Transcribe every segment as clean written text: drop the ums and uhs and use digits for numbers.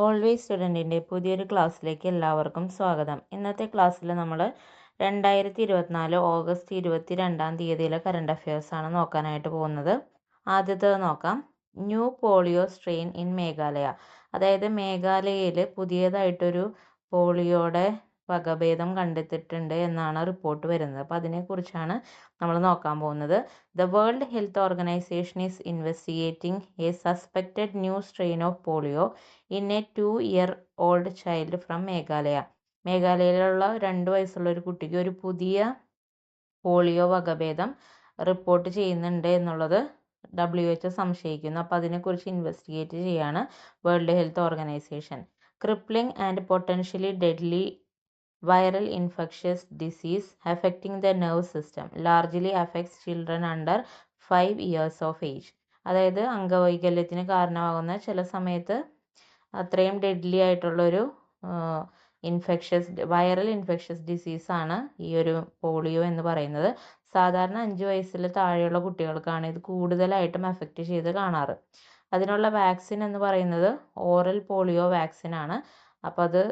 Always സ്റ്റുഡൻറ്റിൻ്റെ പുതിയൊരു ക്ലാസ്സിലേക്ക് എല്ലാവർക്കും സ്വാഗതം. ഇന്നത്തെ ക്ലാസ്സിൽ നമ്മൾ 2024 ഓഗസ്റ്റ് 22 കറണ്ട് അഫയേഴ്സാണ് നോക്കാനായിട്ട് പോകുന്നത്. ആദ്യത്തേത് നോക്കാം. New polio strain in Meghalaya. അതായത് മേഘാലയയിൽ പുതിയതായിട്ടൊരു പോളിയോയുടെ വകഭേദം കണ്ടെത്തിയിട്ടുണ്ട് എന്നാണ് റിപ്പോർട്ട് വരുന്നത്. അപ്പോൾ അതിനെക്കുറിച്ചാണ് നമ്മൾ നോക്കാൻ പോകുന്നത്. The World Health Organization is investigating a suspected new strain of polio in a 2-year-old child from Meghalaya. മേഘാലയയിലുള്ള 2 വയസ്സുള്ള ഒരു കുട്ടിക്ക് ഒരു പുതിയ പോളിയോ വകഭേദം റിപ്പോർട്ട് ചെയ്യുന്നുണ്ട് എന്നുള്ളത് WHO സംശയിക്കുന്നു. അപ്പോൾ അതിനെക്കുറിച്ച് ഇൻവെസ്റ്റിഗേറ്റ് ചെയ്യാണ് world health organisation. Crippling and potentially deadly viral infectious disease affecting the nerve system largely affects children under 5 years of age. അതായത് അംഗവൈകല്യത്തിന് കാരണമാകുന്ന ചില സമയത്ത് അത്രയും ഡെഡ്ലി ആയിട്ടുള്ളൊരു വൈറൽ ഇൻഫെക്ഷ്യസ് ഡിസീസാണ് ഈ ഒരു പോളിയോ എന്ന് പറയുന്നത്. സാധാരണ 5 വയസ്സിൽ താഴെയുള്ള കുട്ടികൾക്കാണ് ഇത് കൂടുതലായിട്ടും എഫക്റ്റ് ചെയ്ത് കാണാറ്. അതിനുള്ള വാക്സിൻ എന്ന് പറയുന്നത് ഓറൽ പോളിയോ വാക്സിനാണ്. അപ്പോൾ അത്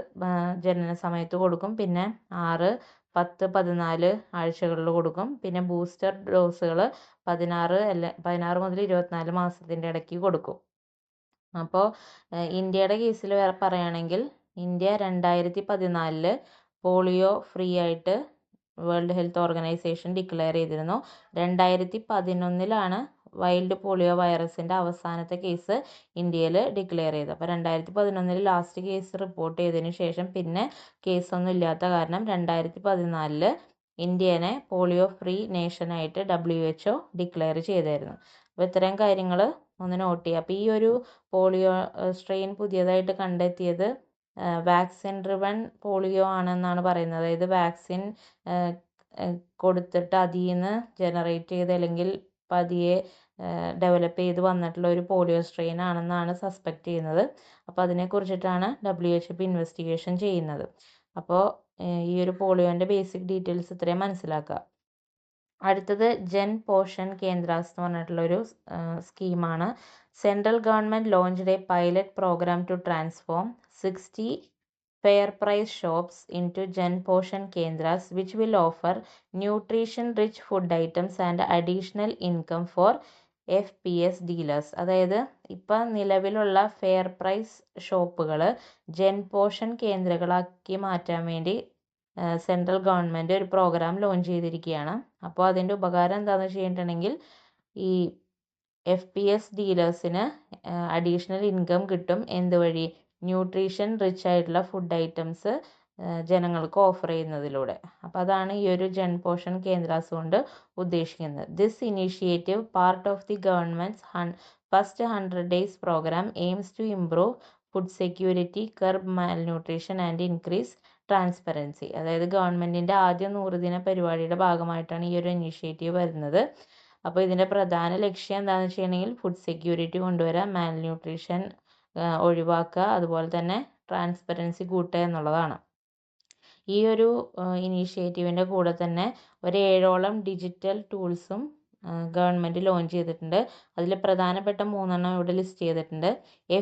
ജനന സമയത്ത് കൊടുക്കും, പിന്നെ 6, 10, 14 ആഴ്ചകളിൽ കൊടുക്കും. പിന്നെ ബൂസ്റ്റർ ഡോസുകൾ 16 മുതൽ 24 മാസത്തിൻ്റെ ഇടയ്ക്ക് കൊടുക്കും. അപ്പോൾ ഇന്ത്യയുടെ കേസിൽ പറയുകയാണെങ്കിൽ ഇന്ത്യ 2014 പോളിയോ ഫ്രീ ആയിട്ട് വേൾഡ് ഹെൽത്ത് ഓർഗനൈസേഷൻ ഡിക്ലെയർ ചെയ്തിരുന്നു. 2011 വൈൽഡ് പോളിയോ വൈറസിൻ്റെ അവസാനത്തെ കേസ് ഇന്ത്യയിൽ ഡിക്ലെയർ ചെയ്തു. അപ്പോൾ 2011 ലാസ്റ്റ് കേസ് റിപ്പോർട്ട് ചെയ്തതിന് ശേഷം പിന്നെ കേസൊന്നും ഇല്ലാത്ത കാരണം 2014 ഇന്ത്യനെ പോളിയോ ഫ്രീ നേഷനായിട്ട് WHO ഡിക്ലെയർ ചെയ്തായിരുന്നു. അപ്പോൾ ഇത്രയും കാര്യങ്ങൾ ഒന്ന് നോട്ട് ചെയ്യുക. അപ്പോൾ ഈ ഒരു പോളിയോ സ്ട്രെയിൻ പുതിയതായിട്ട് കണ്ടെത്തിയത് വാക്സിൻ ഡ്രിവൺ പോളിയോ ആണെന്നാണ് പറയുന്നത്. അതായത് വാക്സിൻ കൊടുത്തിട്ട് അതിൽ നിന്ന് ജനറേറ്റ് ചെയ്ത് അല്ലെങ്കിൽ പതിയെ ഡെവലപ്പ് ചെയ്ത് വന്നിട്ടുള്ള ഒരു പോളിയോ സ്ട്രെയിൻ ആണെന്നാണ് സസ്പെക്റ്റ് ചെയ്യുന്നത്. അപ്പോൾ അതിനെക്കുറിച്ചിട്ടാണ് WHO ഇപ്പോൾ ഇൻവെസ്റ്റിഗേഷൻ ചെയ്യുന്നത്. അപ്പോൾ ഈ ഒരു പോളിയോൻ്റെ ബേസിക് ഡീറ്റെയിൽസ് ഇത്രയും മനസ്സിലാക്കുക. അടുത്തത് ജൻ പോഷൻ കേന്ദ്രാസ് എന്ന് പറഞ്ഞിട്ടുള്ളൊരു സ്കീമാണ്. Central government launched a pilot programme to transform 60 fair price shops into Jan Poshan Kendras, which will offer nutrition-rich food items and additional income for FPS dealers. അതായത് ഇപ്പം നിലവിലുള്ള ഫെയർ പ്രൈസ് ഷോപ്പുകൾ ജൻ പോഷൻ കേന്ദ്രങ്ങളാക്കി മാറ്റാൻ വേണ്ടി central government ഒരു programme launch ചെയ്തിരിക്കുകയാണ്. അപ്പോൾ അതിൻ്റെ ഉപകാരം എന്താണെന്ന് വെച്ചിട്ടുണ്ടെങ്കിൽ ഈ FPS ഡീലേഴ്സിന് അഡീഷണൽ ഇൻകം കിട്ടും. എന്തുവഴി? ന്യൂട്രീഷൻ റിച്ച് ആയിട്ടുള്ള ഫുഡ് ഐറ്റംസ് ജനങ്ങൾക്ക് ഓഫർ ചെയ്യുന്നതിലൂടെ. അപ്പോൾ അതാണ് ഈ ഒരു ജൻ പോഷൻ കേന്ദ്രാസ് കൊണ്ട് ഉദ്ദേശിക്കുന്നത്. This initiative part of the government's first 100 days programme aims to improve food security, curb malnutrition and increase transparency. അതായത് ഗവൺമെൻറ്റിൻ്റെ ആദ്യ 100 ദിന പരിപാടിയുടെ ഭാഗമായിട്ടാണ് ഈ ഒരു ഇനീഷ്യേറ്റീവ് വരുന്നത്. അപ്പോൾ ഇതിൻ്റെ പ്രധാന ലക്ഷ്യം എന്താണെന്ന് വെച്ചിട്ടുണ്ടെങ്കിൽ ഫുഡ് സെക്യൂരിറ്റി കൊണ്ടുവരാൻ, മാൽന്യൂട്രീഷൻ ഒഴിവാക്കുക, അതുപോലെ തന്നെ ട്രാൻസ്പെറൻസി കൂട്ടുക എന്നുള്ളതാണ്. ഈ ഒരു ഇനീഷ്യേറ്റീവിൻ്റെ കൂടെ തന്നെ ഒരു 7ഓളം ഡിജിറ്റൽ ടൂൾസും ഗവൺമെൻറ് ലോഞ്ച് ചെയ്തിട്ടുണ്ട്. അതിൽ പ്രധാനപ്പെട്ട 3 ഇവിടെ ലിസ്റ്റ് ചെയ്തിട്ടുണ്ട്.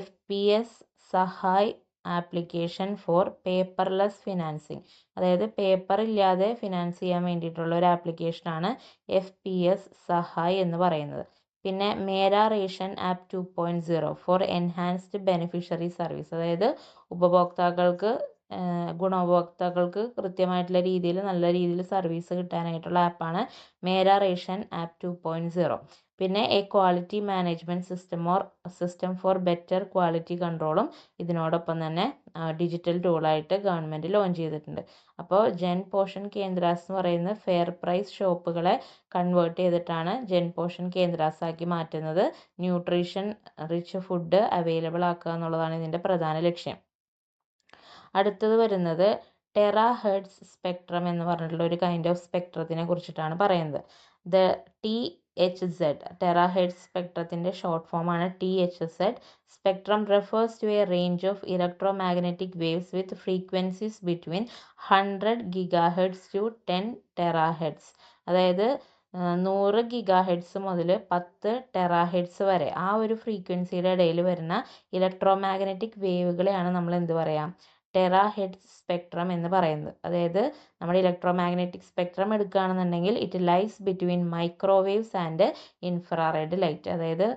FPS Sahay application for paperless financing. അതായത് പേപ്പർ ഇല്ലാതെ ഫിനാൻസ് ചെയ്യാൻ വേണ്ടിയിട്ടുള്ള ഒരു ആപ്ലിക്കേഷനാണ് FPS സഹായ് എന്ന് പറയുന്നത്. പിന്നെ Mera ration app 2.0 for enhanced beneficiary service. അതായത് ഗുണഭോക്താക്കൾക്ക് കൃത്യമായിട്ടുള്ള രീതിയിൽ നല്ല രീതിയിൽ സർവീസ് കിട്ടാനായിട്ടുള്ള ആപ്പാണ് മേരാ റേഷൻ ആപ്പ് 2.0. പിന്നെ a quality management system for better quality കൺട്രോളും ഇതിനോടൊപ്പം തന്നെ ഡിജിറ്റൽ ടൂളായിട്ട് ഗവൺമെൻറ് ലോഞ്ച് ചെയ്തിട്ടുണ്ട്. അപ്പോൾ ജൻ പോഷൻ കേന്ദ്രാസ് എന്ന് പറയുന്ന ഫെയർ പ്രൈസ് ഷോപ്പുകളെ കൺവേർട്ട് ചെയ്തിട്ടാണ് ജൻ പോഷൻ കേന്ദ്രാസ് ആക്കി മാറ്റുന്നത്. ന്യൂട്രീഷൻ റിച്ച് ഫുഡ് അവൈലബിൾ ആക്കുക എന്നുള്ളതാണ് ഇതിൻ്റെ പ്രധാന ലക്ഷ്യം. അടുത്തത് വരുന്നത് ടെറാഹെർട്സ് സ്പെക്ട്രം എന്ന് പറഞ്ഞിട്ടുള്ള ഒരു കൈൻഡ് ഓഫ് സ്പെക്ട്രത്തിനെ കുറിച്ചിട്ടാണ് പറയുന്നത്. THZ ടെറാഹെർട്സ് സ്പെക്ട്രത്തിൻ്റെ ഷോർട്ട് ഫോമാണ് THZ. Spectrum refers to a range of electromagnetic waves with frequencies between 100 GHz to 10 THz. അതായത് 100 ഗിഗാഹെഡ്സ് മുതൽ 10 ടെറാഹെഡ്സ് വരെ ആ ഒരു ഫ്രീക്വൻസിയുടെ ഇടയിൽ വരുന്ന ഇലക്ട്രോമാഗ്നറ്റിക് വേവുകളെയാണ് നമ്മൾ എന്ത് പറയാം, ടെറാഹെഡ്സ് സ്പെക്ട്രം എന്ന് പറയുന്നത്. അതായത് നമ്മുടെ ഇലക്ട്രോമാഗ്നറ്റിക് സ്പെക്ട്രം എടുക്കുകയാണെന്നുണ്ടെങ്കിൽ it lies between microwaves and infrared light. അതായത്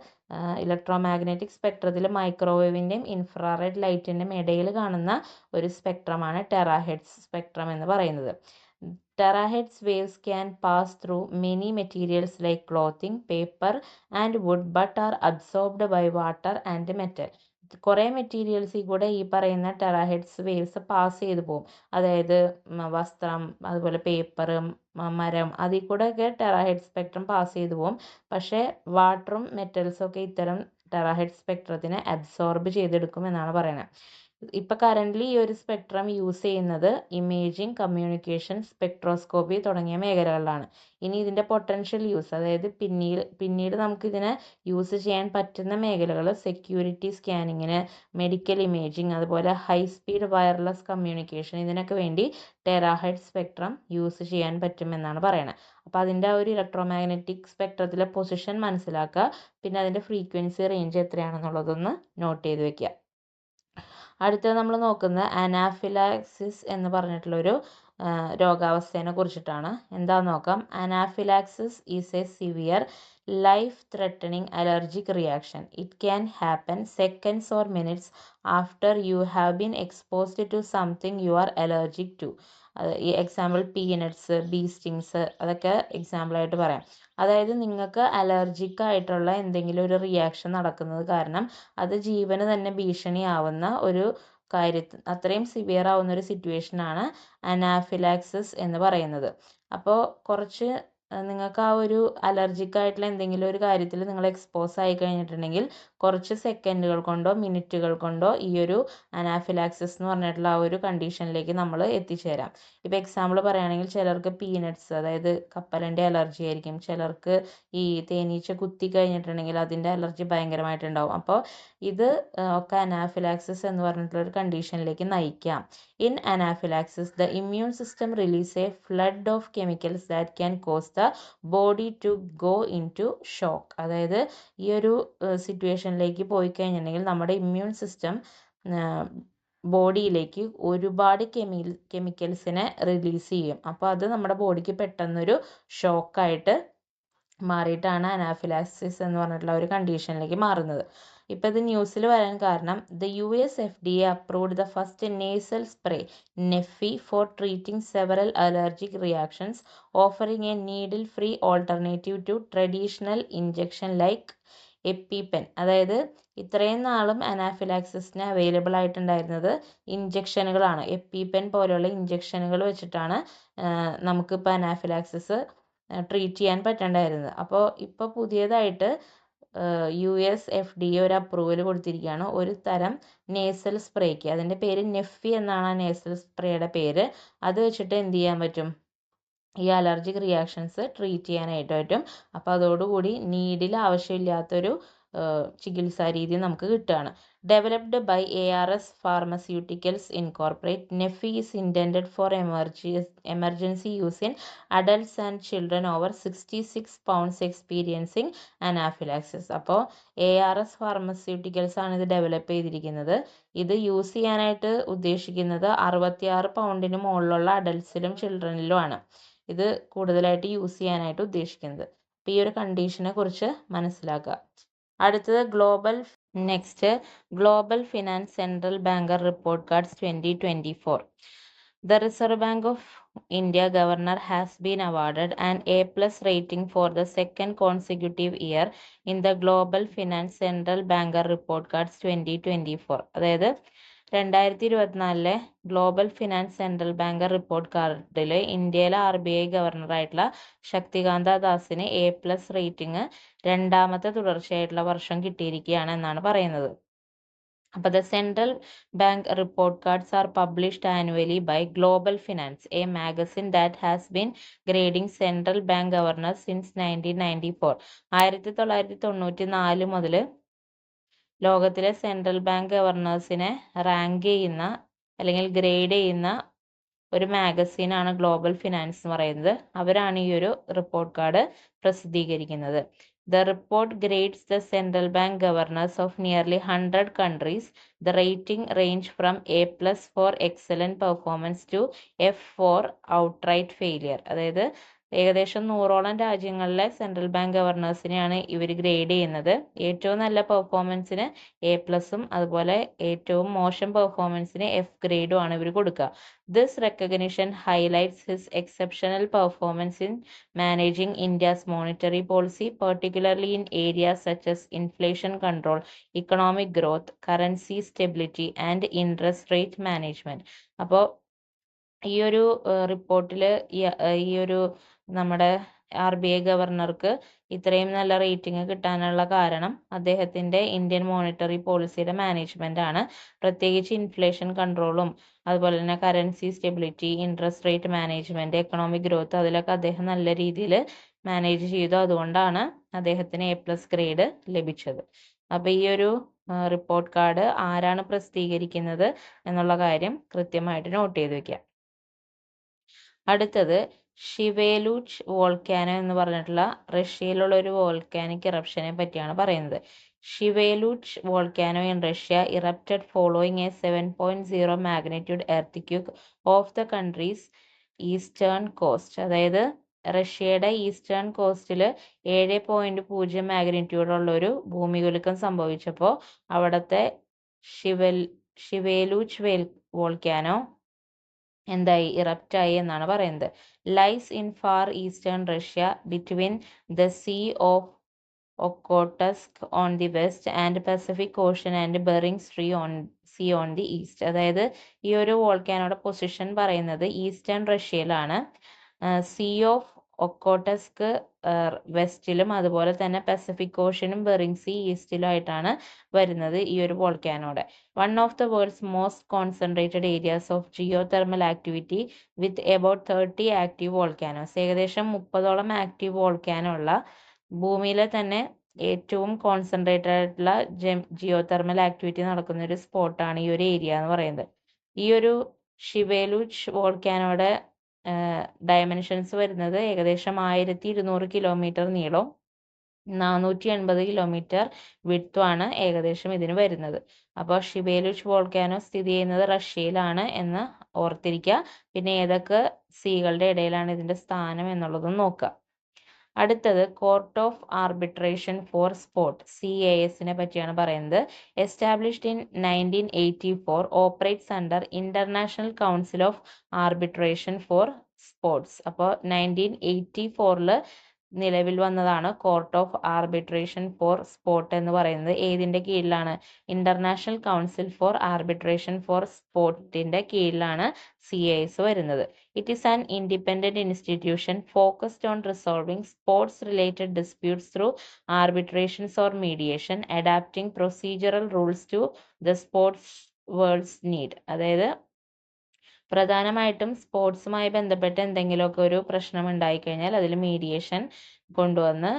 ഇലക്ട്രോമാഗ്നറ്റിക് സ്പെക്ട്രത്തിൽ മൈക്രോവേവിൻ്റെയും ഇൻഫ്രാറെഡ് ലൈറ്റിൻ്റെയും ഇടയിൽ കാണുന്ന ഒരു സ്പെക്ട്രമാണ് ടെറാഹെഡ്സ് സ്പെക്ട്രം എന്ന് പറയുന്നത്. Terahertz waves can pass through many materials like clothing, paper and wood but are absorbed by water and metal. കുറേ മെറ്റീരിയൽസിൽ കൂടെ ഈ പറയുന്ന ടെറാഹെഡ്സ് വേവ്സ് പാസ് ചെയ്തു പോകും. അതായത് വസ്ത്രം, അതുപോലെ പേപ്പർ, മരം, അതിൽ കൂടെയൊക്കെ ടെറാഹെഡ്സ് സ്പെക്ട്രം പാസ് ചെയ്തു പോകും. പക്ഷേ വാട്ടറും മെറ്റൽസും ഒക്കെ ഇത്തരം ടെറാഹെഡ്സ് സ്പെക്ട്രത്തിനെ അബ്സോർബ് ചെയ്തെടുക്കും എന്നാണ് പറയുന്നത്. ഇപ്പം കറൻ്റ്ലി ഈ ഒരു സ്പെക്ട്രം യൂസ് ചെയ്യുന്നത് ഇമേജിംഗ്, കമ്മ്യൂണിക്കേഷൻ, സ്പെക്ട്രോസ്കോപ്പി തുടങ്ങിയ മേഖലകളിലാണ്. ഇനി ഇതിൻ്റെ പൊട്ടൻഷ്യൽ യൂസ്, അതായത് പിന്നീട് നമുക്കിതിനെ യൂസ് ചെയ്യാൻ പറ്റുന്ന മേഖലകൾ സെക്യൂരിറ്റി സ്കാനിങ്ങിന്, മെഡിക്കൽ ഇമേജിംഗ്, അതുപോലെ ഹൈ സ്പീഡ് വയർലെസ് കമ്മ്യൂണിക്കേഷൻ, ഇതിനൊക്കെ വേണ്ടി ടെറാഹെഡ്സ് സ്പെക്ട്രം യൂസ് ചെയ്യാൻ പറ്റുമെന്നാണ് പറയുന്നത്. അപ്പോൾ അതിൻ്റെ ഒരു ഇലക്ട്രോമാഗ്നറ്റിക് സ്പെക്ട്രത്തിലെ പൊസിഷൻ മനസ്സിലാക്കുക, പിന്നെ അതിൻ്റെ ഫ്രീക്വൻസി റേഞ്ച് എത്രയാണെന്നുള്ളതൊന്ന് നോട്ട് ചെയ്ത് വെക്കുക. അടുത്തത് നമ്മൾ നോക്കുന്നത് അനാഫിലാക്സിസ് എന്ന് പറഞ്ഞിട്ടുള്ളൊരു രോഗാവസ്ഥയെ കുറിച്ചിട്ടാണ്. എന്താണെന്ന് നോക്കാം. Anaphylaxis is a severe life threatening allergic reaction. It can happen seconds or minutes after you have been exposed to something you are allergic to. ഈ എക്സാമ്പിൾ പീനട്സ്, ബീ സ്റ്റിങ്സ്, അതൊക്കെ എക്സാമ്പിളായിട്ട് പറയാം. അതായത് നിങ്ങൾക്ക് അലർജിക് ആയിട്ടുള്ള എന്തെങ്കിലും ഒരു റിയാക്ഷൻ നടക്കുന്നത് കാരണം അത് ജീവന് തന്നെ ഭീഷണിയാവുന്ന ഒരു അത്രയും സിവിയർ ആവുന്ന ഒരു സിറ്റുവേഷനാണ് അനാഫിലാക്സിസ് എന്ന് പറയുന്നത്. അപ്പോൾ കുറച്ച് നിങ്ങൾക്ക് ആ ഒരു അലർജിക് ആയിട്ടുള്ള എന്തെങ്കിലും ഒരു കാര്യത്തിൽ നിങ്ങൾ എക്സ്പോസ് ആയി കഴിഞ്ഞിട്ടുണ്ടെങ്കിൽ കുറച്ച് സെക്കൻഡുകൾ കൊണ്ടോ മിനിറ്റുകൾ കൊണ്ടോ ഈ ഒരു അനാഫിലാക്സിസ് എന്ന് പറഞ്ഞിട്ടുള്ള ആ ഒരു കണ്ടീഷനിലേക്ക് നമ്മൾ എത്തിച്ചേരാം. ഇപ്പോൾ എക്സാമ്പിൾ പറയുകയാണെങ്കിൽ ചിലർക്ക് പീനട്സ്, അതായത് കപ്പലണ്ടി അലർജി ആയിരിക്കും. ചിലർക്ക് ഈ തേനീച്ച കുത്തി കഴിഞ്ഞിട്ടുണ്ടെങ്കിൽ അതിൻ്റെ അലർജി ഭയങ്കരമായിട്ടുണ്ടാവും. അപ്പോൾ ഇത് ഒക്കെ അനാഫിലാക്സിസ് എന്ന് പറഞ്ഞിട്ടുള്ള ഒരു കണ്ടീഷനിലേക്ക് നയിക്കാം. In anaphylaxis, the immune system releases a flood of chemicals that can cause the body to go into shock. അതായത് ഈ ഒരു സിറ്റുവേഷനിലേക്ക് പോയി കഴിഞ്ഞിട്ടുണ്ടെങ്കിൽ നമ്മുടെ ഇമ്മ്യൂൺ സിസ്റ്റം ബോഡിയിലേക്ക് ഒരുപാട് കെമിക്കൽസിനെ റിലീസ് ചെയ്യും. അപ്പോൾ അത് നമ്മുടെ ബോഡിക്ക് പെട്ടെന്നൊരു ഷോക്കായിട്ട് മാറിയിട്ടാണ് അനാഫിലാക്സിസ് എന്ന് പറഞ്ഞിട്ടുള്ള ഒരു കണ്ടീഷനിലേക്ക് മാറുന്നത്. ഇപ്പോൾ ഇത് ന്യൂസിൽ വരാൻ കാരണം US FDA approved the first nasal spray Neffy for treating several allergic reactions, offering a needle-free alternative to traditional injection like EpiPen. അതായത് ഇത്രയും നാളും അനാഫിലാക്സിസിന് അവൈലബിൾ ആയിട്ടുണ്ടായിരുന്നത് ഇഞ്ചക്ഷനുകളാണ്. EpiPen പോലെയുള്ള ഇഞ്ചക്ഷനുകൾ വെച്ചിട്ടാണ് നമുക്കിപ്പോൾ അനാഫിലാക്സിസ് ട്രീറ്റ് ചെയ്യാൻ പറ്റണ്ടായിരുന്നത്. അപ്പോൾ ഇപ്പോൾ പുതിയതായിട്ട് US FDA ഒരു അപ്രൂവൽ കൊടുത്തിരിക്കുകയാണ് ഒരു തരം നേസൽ സ്പ്രേക്ക്. അതിൻ്റെ പേര് നെഫി എന്നാണ് ആ നേസൽ സ്പ്രേയുടെ പേര്. അത് വെച്ചിട്ട് എന്ത് ചെയ്യാൻ പറ്റും, ഈ അലർജിക് റിയാക്ഷൻസ് ട്രീറ്റ് ചെയ്യാനായിട്ട് പറ്റും. അപ്പോൾ അതോടുകൂടി നീഡിൽ ആവശ്യമില്ലാത്തൊരു ചികിത്സാ രീതി നമുക്ക് കിട്ടുകയാണ്. Developed by ARS Pharmaceuticals Incorporate, Neffy is intended for emergency use in adults and children over 66 pounds experiencing anaphylaxis. അപ്പോൾ ARS Pharmaceuticals ആണ് ഇത് ഡെവലപ്പ് ചെയ്തിരിക്കുന്നത്. ഇത് യൂസ് ചെയ്യാനായിട്ട് ഉദ്ദേശിക്കുന്നത് 66 പൗണ്ടിന് മുകളിലുള്ള അഡൽട്സിലും ചിൽഡ്രനിലുമാണ് ഇത് കൂടുതലായിട്ട് യൂസ് ചെയ്യാനായിട്ട് ഉദ്ദേശിക്കുന്നത്. അപ്പോൾ ഈ ഒരു കണ്ടീഷനെ കുറിച്ച് മനസ്സിലാക്കുക. അടുത്തത് global finance central banker report cards 2024. The Reserve Bank of India Governor has been awarded an A+ rating for the second consecutive year in the Global Finance Central Banker Report Cards 2024. അതായത് 2024 global finance central banker report കാർഡിൽ ഇന്ത്യയിലെ RBI ഗവർണറായിട്ടുള്ള Shaktikanta ദാസിന് A+ rating രണ്ടാമത്തെ തുടർച്ചയായിട്ടുള്ള വർഷം കിട്ടിയിരിക്കുകയാണ് എന്നാണ് പറയുന്നത്. അപ്പോൾ the central bank report cards are published annually by Global Finance, a magazine that has been grading central bank governors since 1994. 1994 മുതൽ ലോകത്തിലെ സെൻട്രൽ ബാങ്ക് ഗവർണേഴ്സിനെ റാങ്ക് ചെയ്യുന്ന അല്ലെങ്കിൽ ഗ്രേഡ് ചെയ്യുന്ന ഒരു മാഗസീനാണ് ഗ്ലോബൽ ഫിനാൻസ് എന്ന് പറയുന്നത്. അവരാണ് ഈ ഒരു റിപ്പോർട്ട് കാർഡ് പ്രസിദ്ധീകരിക്കുന്നത്. The report grades the central bank governors of nearly 100 countries. The rating range from A+ for excellent performance to F for outright failure. അതായത് ഏകദേശം 100ഓളം രാജ്യങ്ങളിലെ സെൻട്രൽ ബാങ്ക് ഗവർണേഴ്സിനെയാണ് ഇവർ ഗ്രേഡ് ചെയ്യുന്നത്. ഏറ്റവും നല്ല പെർഫോമൻസിന് A+ഉം അതുപോലെ ഏറ്റവും മോശം പെർഫോമൻസിന് F ഗ്രേഡും ആണ് ഇവർ കൊടുക്കുക. This recognition highlights his exceptional performance in managing India's monetary policy, particularly in areas such as inflation control, economic growth, currency stability, and interest rate management. അപ്പോൾ ഈ ഒരു റിപ്പോർട്ടിൽ ഈ ഒരു നമ്മുടെ RBI ഗവർണർക്ക് ഇത്രയും നല്ല റേറ്റിംഗ് കിട്ടാനുള്ള കാരണം അദ്ദേഹത്തിൻ്റെ ഇന്ത്യൻ മോണിറ്ററി പോളിസിയുടെ മാനേജ്മെൻ്റ് ആണ്. പ്രത്യേകിച്ച് ഇൻഫ്ലേഷൻ കൺട്രോളും അതുപോലെ തന്നെ currency stability, interest rate management, economic growth, അതിലൊക്കെ അദ്ദേഹം നല്ല രീതിയിൽ മാനേജ് ചെയ്തു. അതുകൊണ്ടാണ് അദ്ദേഹത്തിന് A+ ഗ്രേഡ് ലഭിച്ചത്. അപ്പോൾ ഈ ഒരു റിപ്പോർട്ട് കാർഡ് ആരാണ് പ്രസിദ്ധീകരിക്കുന്നത് എന്നുള്ള കാര്യം കൃത്യമായിട്ട് നോട്ട് ചെയ്ത് വെക്കുക. അടുത്തത് ഷിവേലൂച്ച് വോൾക്കാനോ എന്ന് പറഞ്ഞിട്ടുള്ള റഷ്യയിലുള്ള ഒരു വോൾക്കാനിക് ഇറപ്ഷനെ പറ്റിയാണ് പറയുന്നത്. Shiveluch volcano in Russia erupted following a 7.0 magnitude earthquake of the country's eastern coast. അതായത് റഷ്യയുടെ ഈസ്റ്റേൺ കോസ്റ്റിൽ 7.0 മാഗ്നിറ്റ്യൂഡുള്ള ഒരു ഭൂമികുലുക്കം സംഭവിച്ചപ്പോൾ അവിടുത്തെ ഷിവേലൂച്ച് വോൾക്കാനോ എന്തായി, ഇറപ്റ്റായി എന്നാണ് പറയുന്നത്. Lies in far eastern Russia between the Sea of Okhotsk on the west and Pacific Ocean and Bering Sea on the east. അതായത് ഈ ഒരു വോൾക്കാനോയുടെ പൊസിഷൻ പറയുന്നത് ഈസ്റ്റേൺ റഷ്യയിലാണ്. സീ ഓഫ് ഒക്കോട്ടസ്ക് വെസ്റ്റിലും അതുപോലെ തന്നെ പസഫിക് ഓഷനും ബെറിങ് സീ ഈസ്റ്റിലുമായിട്ടാണ് വരുന്നത് ഈ ഒരു വോൾക്കാനോയുടെ. One of the world's most concentrated areas of geothermal activity with about 30 active volcanoes. ഏകദേശം 30ഓളം ആക്റ്റീവ് വോൾക്കാനോ ഉള്ള ഭൂമിയിലെ തന്നെ ഏറ്റവും കോൺസെൻട്രേറ്റഡ് ആയിട്ടുള്ള ജിയോതെർമൽ ആക്ടിവിറ്റി നടക്കുന്ന ഒരു സ്പോട്ടാണ് ഈ ഒരു ഏരിയ എന്ന് പറയുന്നത്. ഈ ഒരു ഷിവേലൂച്ച് വോൾക്കാനോയുടെ ഡയമെൻഷൻസ് വരുന്നത് ഏകദേശം 1200 കിലോമീറ്റർ നീളവും 480 കിലോമീറ്റർ വിഡ്ത്തുമാണ് ഏകദേശം ഇതിന് വരുന്നത്. അപ്പോൾ ഷിവേലൂച്ച് വോൾക്കാനോ സ്ഥിതി ചെയ്യുന്നത് റഷ്യയിലാണ് എന്ന് ഓർത്തിരിക്കുക. പിന്നെ ഏതൊക്കെ സീകളുടെ ഇടയിലാണ് ഇതിൻ്റെ സ്ഥാനം എന്നുള്ളതും നോക്കുക. അടുത്തത് court of arbitration for sport CAS പറ്റിയാണ് പറയുന്നത്. Established in 1984, operates under international council of arbitration for sports. അപ്പോൾ 1984 നിലവിൽ വന്നതാണ് court of arbitration for sport എന്ന് പറയുന്നത്. ഏതിൻ്റെ കീഴിലാണ്? International council for arbitration for സ്പോർട്ടിൻ്റെ കീഴിലാണ് CAS വരുന്നത്. It is an independent institution focused on resolving sports-related disputes through arbitrations or mediation, adapting procedural rules to the sports world's need. അതായത് പ്രധാനമായിട്ടും സ്പോർട്സുമായി ബന്ധപ്പെട്ട് എന്തെങ്കിലുമൊക്കെ ഒരു പ്രശ്നം ഉണ്ടായിക്കഴിഞ്ഞാൽ അതിൽ മീഡിയേഷൻ കൊണ്ടുവന്ന്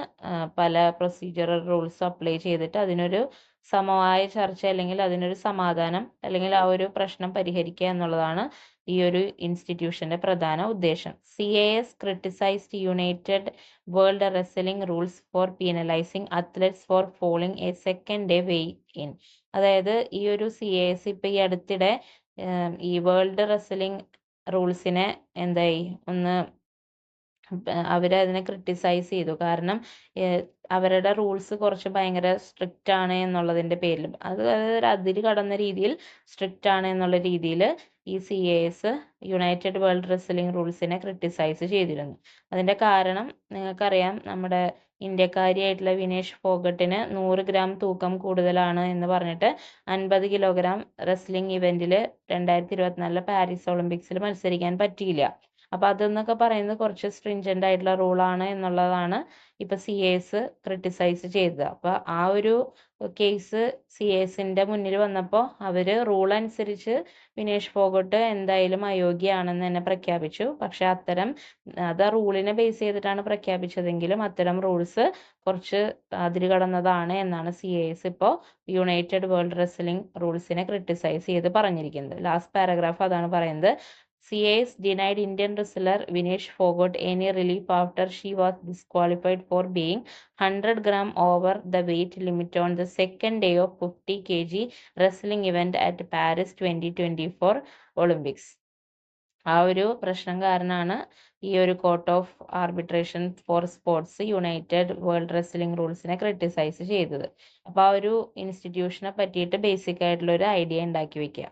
പല പ്രൊസീജിയറൽ റൂൾസ് അപ്ലൈ ചെയ്തിട്ട് അതിനൊരു സമവായ ചർച്ച അല്ലെങ്കിൽ അതിനൊരു സമാധാനം അല്ലെങ്കിൽ ആ ഒരു പ്രശ്നം പരിഹരിക്കുക എന്നുള്ളതാണ് ഈ ഒരു ഇൻസ്റ്റിറ്റ്യൂഷന്റെ പ്രധാന ഉദ്ദേശം. CAS criticised united world wrestling rules for penalising athletes for falling a second day weight in. അതായത് ഈ ഒരു CAS ഇപ്പം ഈ അടുത്തിടെ ഈ വേൾഡ് റെസ്ലിംഗ് റൂൾസിനെ എന്തായി ഒന്ന് അവരതിനെ ക്രിട്ടിസൈസ് ചെയ്തു. കാരണം അവരുടെ റൂൾസ് കുറച്ച് ഭയങ്കര സ്ട്രിക്റ്റ് ആണ് എന്നുള്ളതിൻ്റെ പേരിൽ അത് അതിര് കടന്ന രീതിയിൽ സ്ട്രിക്റ്റ് ആണ് എന്നുള്ള രീതിയിൽ ഈ CAS യുണൈറ്റഡ് വേൾഡ് റെസ്ലിംഗ് റൂൾസിനെ ക്രിട്ടിസൈസ് ചെയ്തിരുന്നു. അതിൻ്റെ കാരണം നിങ്ങൾക്കറിയാം, നമ്മുടെ ഇന്ത്യക്കാരിയായിട്ടുള്ള വിനേഷ് ഫോഗട്ടിന് 100 ഗ്രാം തൂക്കം കൂടുതലാണ് എന്ന് പറഞ്ഞിട്ട് 50 കിലോഗ്രാം റെസ്ലിംഗ് ഇവൻറ്റിൽ 2024 പാരീസ് ഒളിമ്പിക്സിൽ മത്സരിക്കാൻ പറ്റിയില്ല. അപ്പോൾ അതെന്നൊക്കെ പറയുന്നത് കുറച്ച് സ്ട്രിഞ്ചൻ്റ് ആയിട്ടുള്ള റൂളാണ് എന്നുള്ളതാണ് ഇപ്പോൾ CAS ക്രിട്ടിസൈസ് ചെയ്തത്. അപ്പോൾ ആ ഒരു കേസ് CASന്റെ മുന്നിൽ വന്നപ്പോൾ അവർ റൂൾ അനുസരിച്ച് വിനേഷ് ഫോഗട്ട് എന്തായാലും അയോഗ്യയാണെന്ന് തന്നെ പ്രഖ്യാപിച്ചു. പക്ഷെ അത് റൂളിനെ ബേസ് ചെയ്തിട്ടാണ് പ്രഖ്യാപിച്ചതെങ്കിലും അത്തരം റൂൾസ് കുറച്ച് അതിര് കടന്നതാണ് എന്നാണ് CAS ഇപ്പോൾ യുണൈറ്റഡ് വേൾഡ് റെസ്ലിംഗ് റൂൾസിനെ ക്രിട്ടിസൈസ് ചെയ്ത് പറഞ്ഞിരിക്കുന്നത്. ലാസ്റ്റ് പാരഗ്രാഫ് അതാണ് പറയുന്നത്. CAS denied Indian wrestler Vinesh Phogat any relief after she was disqualified for being 100 gram over the weight limit on the second day of 50 kg wrestling event at Paris 2024 Olympics. ആ ഒരു പ്രശ്നം കാരണമാണ് ഈ ഒരു court of arbitration for sports united world wrestling റൂൾസിനെ criticise ചെയ്തത്. അപ്പോൾ ആ ഒരു ഇൻസ്റ്റിറ്റ്യൂഷനെ പറ്റിയിട്ട് ബേസിക് ആയിട്ടുള്ള ഒരു ഐഡിയ ഉണ്ടാക്കി വെക്കുക.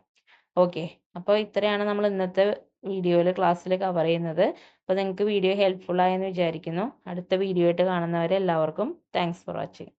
ഓക്കെ, അപ്പോൾ ഇത്രയാണ് നമ്മൾ ഇന്നത്തെ വീഡിയോയിൽ ക്ലാസ്സിൽ കവർ ചെയ്യുന്നത്. അപ്പോൾ നിങ്ങൾക്ക് വീഡിയോ ഹെൽപ്ഫുൾ ആയെന്ന് വിചാരിക്കുന്നു. അടുത്ത വീഡിയോ ആയിട്ട് കാണുന്നവരെ എല്ലാവർക്കും താങ്ക്സ് ഫോർ വാച്ചിങ്.